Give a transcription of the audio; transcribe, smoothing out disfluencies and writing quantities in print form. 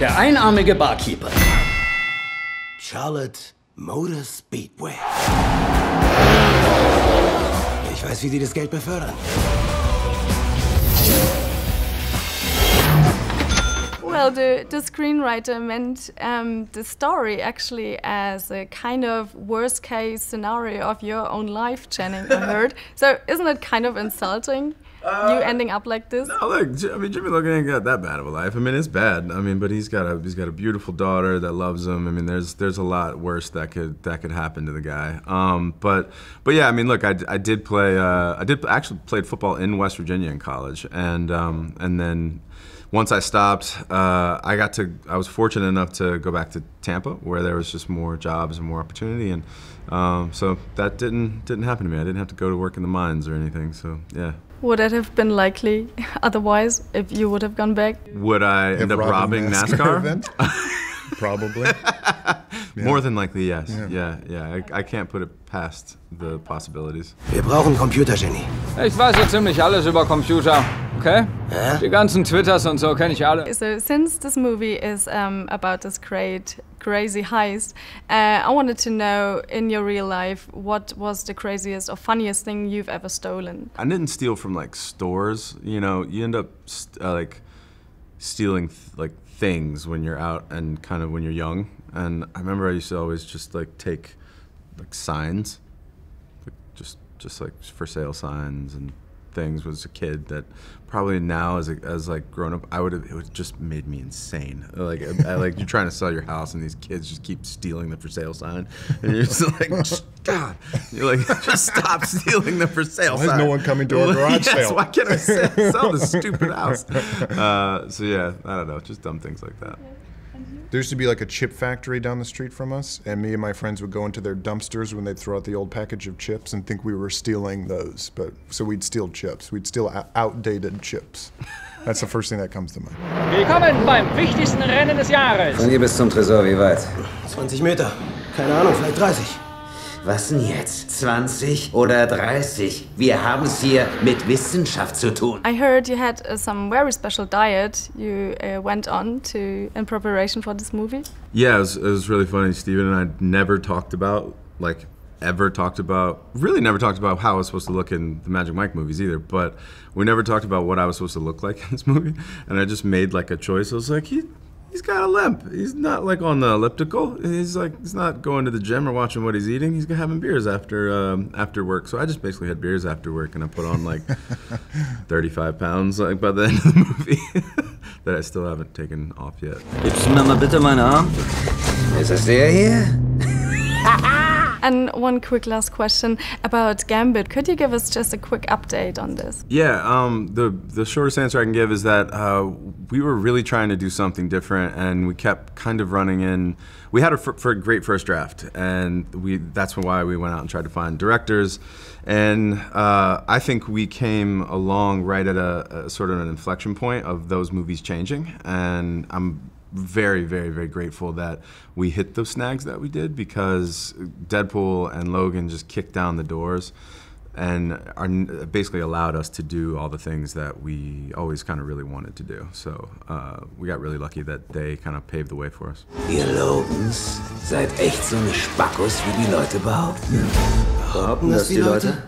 der einarmige Barkeeper. Charlotte Motor Speedway. Ich weiß, wie die das Geld befördern. Well, the screenwriter meant the story actually as a kind of worst-case scenario of your own life, Channing, I heard. So isn't it kind of insulting, you ending up like this? No, look, I mean, Jimmy Logan ain't got that bad of a life. I mean, it's bad. I mean, but he's got a beautiful daughter that loves him. I mean, there's a lot worse that could happen to the guy. But yeah, I mean, look, I did actually played football in West Virginia in college, and then. Once I stopped, I was fortunate enough to go back to Tampa, where there was just more jobs and more opportunity, and so that didn't happen to me. I didn't have to go to work in the mines or anything. So yeah. Would it have been likely otherwise if you would have gone back? Would I end up robbing NASCAR? Event? Probably. More than likely, yes. Yeah. I can't put it past the possibilities. Wir brauchen Computergenie. Ich weiß ja ziemlich alles über Computer, okay? Hä? Die ganzen Twitters und so kenne ich alle. So since this movie is about this crazy heist, I wanted to know, in your real life, what was the craziest or funniest thing you've ever stolen? I didn't steal from like stores. You know, you end up like stealing things when you're out and kind of when you're young. And I remember I used to always just like take like signs, like just like for sale signs and things. Was a kid that probably now as like grown up, it would just made me insane. Like you're trying to sell your house and these kids just keep stealing the for sale sign, and you're just like, God, you're like, just stop stealing the for sale sign. Why is no one coming to our garage sale? Why can't I sell this stupid house? So yeah, I don't know, just dumb things like that. There used to be like a chip factory down the street from us, and me and my friends would go into their dumpsters when they'd throw out the old package of chips and think we were stealing those. So we'd steal chips. We'd steal outdated chips. That's the first thing that comes to mind. Willkommen beim wichtigsten Rennen des Jahres. Von hier bis zum Tresor, wie weit? 20 Meter. Keine Ahnung, vielleicht 30. Was denn jetzt? 20 oder 30? Wir haben es hier mit Wissenschaft zu tun. I heard you had some very special diet you went on in preparation for this movie. Yeah, it was really funny. Steven and I never talked about, really never talked about how I was supposed to look in the Magic Mike movies either, but we never talked about what I was supposed to look like in this movie. And I just made like a choice. I was like, he's got a limp. He's not like on the elliptical. He's not going to the gym or watching what he's eating. He's having beers after work. So I just basically had beers after work, and I put on like 35 pounds like by the end of the movie that I still haven't taken off yet. Gibst du mir mal bitte meinen Arm? Ist das der hier? And one quick last question about Gambit. Could you give us just a quick update on this? Yeah, the shortest answer I can give is that we were really trying to do something different, and we kept kind of running in. We had a great first draft, and that's why we went out and tried to find directors. And I think we came along right at a sort of an inflection point of those movies changing, and I'm very, very, very grateful that we hit those snags that we did, because Deadpool and Logan just kicked down the doors and basically allowed us to do all the things that we always kind of really wanted to do. So we got really lucky that they kind of paved the way for us. Ihr Logans seid echt so eine Spackos, wie die Leute behaupten. Behaupten das die Leute?